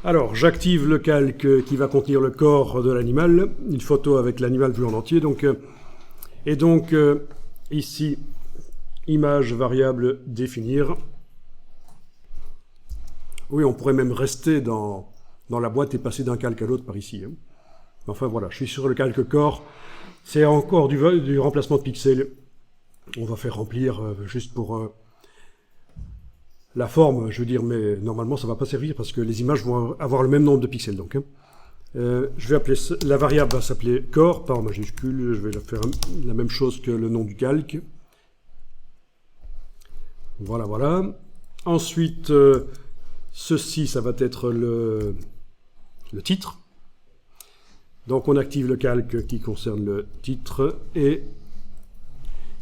Alors, j'active le calque qui va contenir le corps de l'animal, une photo avec l'animal vu en entier. Ici, image variable définir. Oui, on pourrait même rester dans la boîte et passer d'un calque à l'autre par ici. Enfin voilà, je suis sur le calque corps. C'est encore du remplacement de pixels. On va faire remplir juste pour la forme, je veux dire, mais normalement ça ne va pas servir parce que les images vont avoir le même nombre de pixels. Donc, je vais appeler la variable va s'appeler corps, pas en majuscule. Je vais faire la même chose que le nom du calque. Voilà, voilà. Ensuite, ceci, ça va être le titre. Donc on active le calque qui concerne le titre et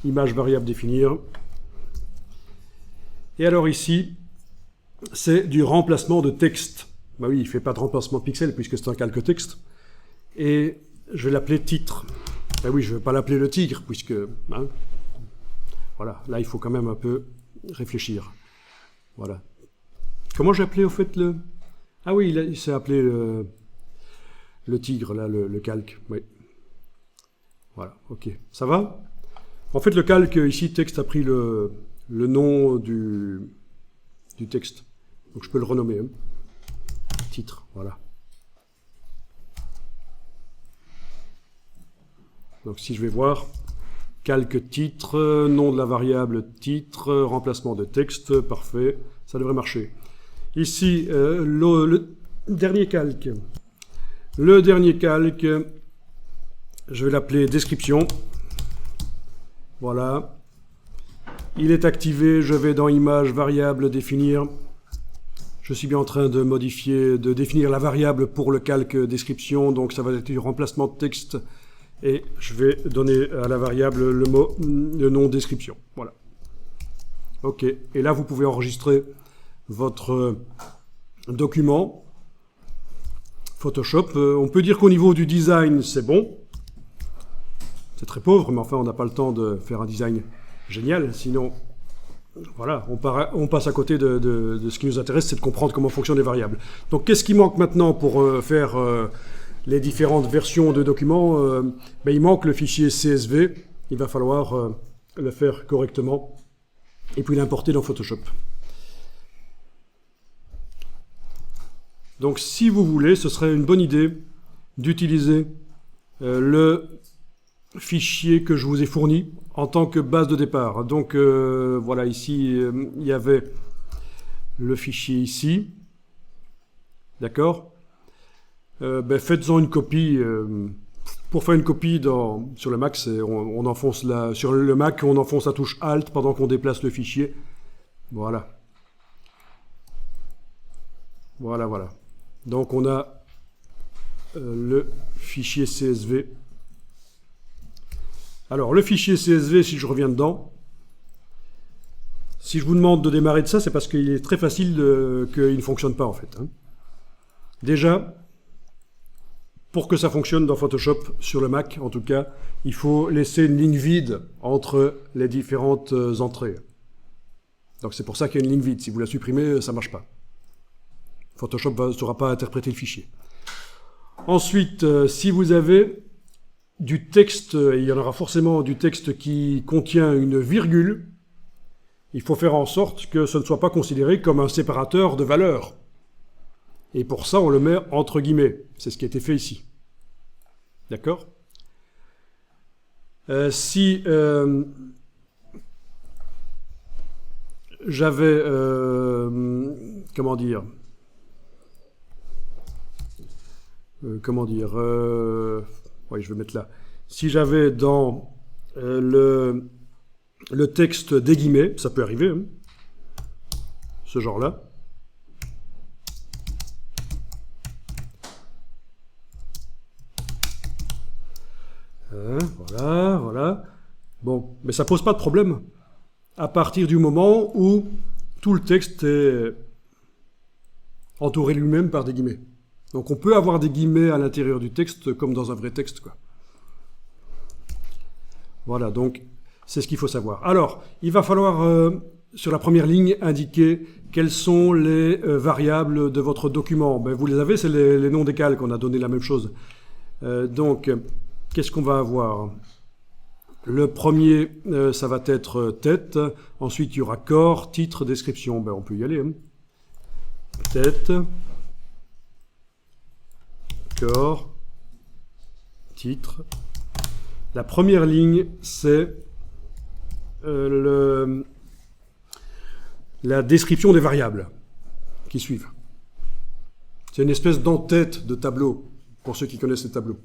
image variable définir. Et alors ici, c'est du remplacement de texte. Bah oui, il ne fait pas de remplacement de pixels puisque c'est un calque texte. Et je vais l'appeler titre. Bah oui, je ne vais pas l'appeler le tigre puisque... voilà, là il faut quand même un peu réfléchir. Voilà. Comment j'ai appelé au fait le... Ah oui, il s'est appelé le tigre, là, le calque. Oui. Voilà, ok. Ça va? En fait, le calque, ici, texte a pris le nom du texte. Donc je peux le renommer. Titre, voilà. Donc si je vais voir, calque titre, nom de la variable titre, remplacement de texte, parfait, ça devrait marcher. Ici, le dernier calque. Le dernier calque, je vais l'appeler description. Voilà. Il est activé, je vais dans image, variable, définir. Je suis bien en train de modifier, de définir la variable pour le calque description, donc ça va être du remplacement de texte. Et je vais donner à la variable le nom description. Voilà. Ok. Et là, vous pouvez enregistrer votre document Photoshop. On peut dire qu'au niveau du design, c'est bon. C'est très pauvre, mais enfin, on n'a pas le temps de faire un design génial. Sinon, voilà, on passe à côté de ce qui nous intéresse, c'est de comprendre comment fonctionnent les variables. Donc, qu'est-ce qui manque maintenant pour faire les différentes versions de documents? Il manque le fichier CSV. Il va falloir le faire correctement et puis l'importer dans Photoshop. Donc, si vous voulez, ce serait une bonne idée d'utiliser le fichier que je vous ai fourni en tant que base de départ. Donc, voilà, ici, il y avait le fichier ici. D'accord ? Faites-en une copie. Pour faire une copie sur le Mac, on enfonce sur le Mac, on enfonce la touche Alt pendant qu'on déplace le fichier. Voilà. Voilà, voilà. Donc on a le fichier CSV. Alors le fichier CSV, si je reviens dedans, si je vous demande de démarrer de ça, c'est parce qu'il est très facile qu'il ne fonctionne pas en fait. Déjà, pour que ça fonctionne dans Photoshop, sur le Mac en tout cas, il faut laisser une ligne vide entre les différentes entrées. Donc c'est pour ça qu'il y a une ligne vide. Si vous la supprimez, ça ne marche pas. Photoshop ne saura pas interpréter le fichier. Ensuite, si vous avez du texte, il y en aura forcément du texte qui contient une virgule, il faut faire en sorte que ce ne soit pas considéré comme un séparateur de valeurs. Et pour ça, on le met entre guillemets. C'est ce qui a été fait ici. D'accord ? Si j'avais... comment dire ? Oui, je vais mettre là. Si j'avais dans le texte des guillemets, ça peut arriver, ce genre-là. Voilà, voilà. Bon, mais ça pose pas de problème à partir du moment où tout le texte est entouré lui-même par des guillemets. Donc on peut avoir des guillemets à l'intérieur du texte comme dans un vrai texte, quoi. Voilà, donc c'est ce qu'il faut savoir. Alors, il va falloir sur la première ligne, indiquer quelles sont les variables de votre document. Ben, vous les avez, c'est les noms des calques, on a donné la même chose. Donc, qu'est-ce qu'on va avoir? Le premier, ça va être tête. Ensuite, il y aura corps, titre, description. Ben, on peut y aller. Hein. Tête, corps, titre. La première ligne, c'est la description des variables qui suivent. C'est une espèce d'entête de tableau, pour ceux qui connaissent les tableaux.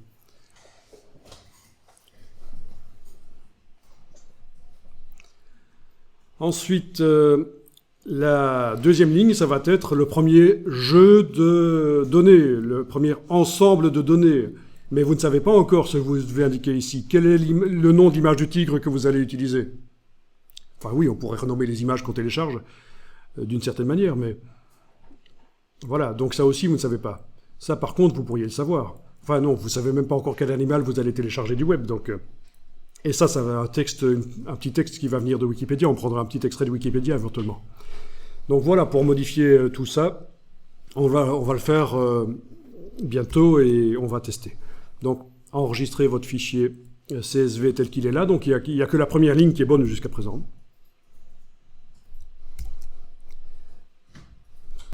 Ensuite, la deuxième ligne, ça va être le premier jeu de données, le premier ensemble de données. Mais vous ne savez pas encore ce que vous devez indiquer ici. Quel est le nom d'image du tigre que vous allez utiliser? Enfin oui, on pourrait renommer les images qu'on télécharge d'une certaine manière, mais voilà, donc ça aussi vous ne savez pas. Ça par contre, vous pourriez le savoir. Enfin non, vous ne savez même pas encore quel animal vous allez télécharger du web, donc... Et ça va un petit texte qui va venir de Wikipédia. On prendra un petit extrait de Wikipédia éventuellement. Donc voilà, pour modifier tout ça, on va le faire bientôt et on va tester. Donc enregistrez votre fichier CSV tel qu'il est là. Donc il n'y a que la première ligne qui est bonne jusqu'à présent.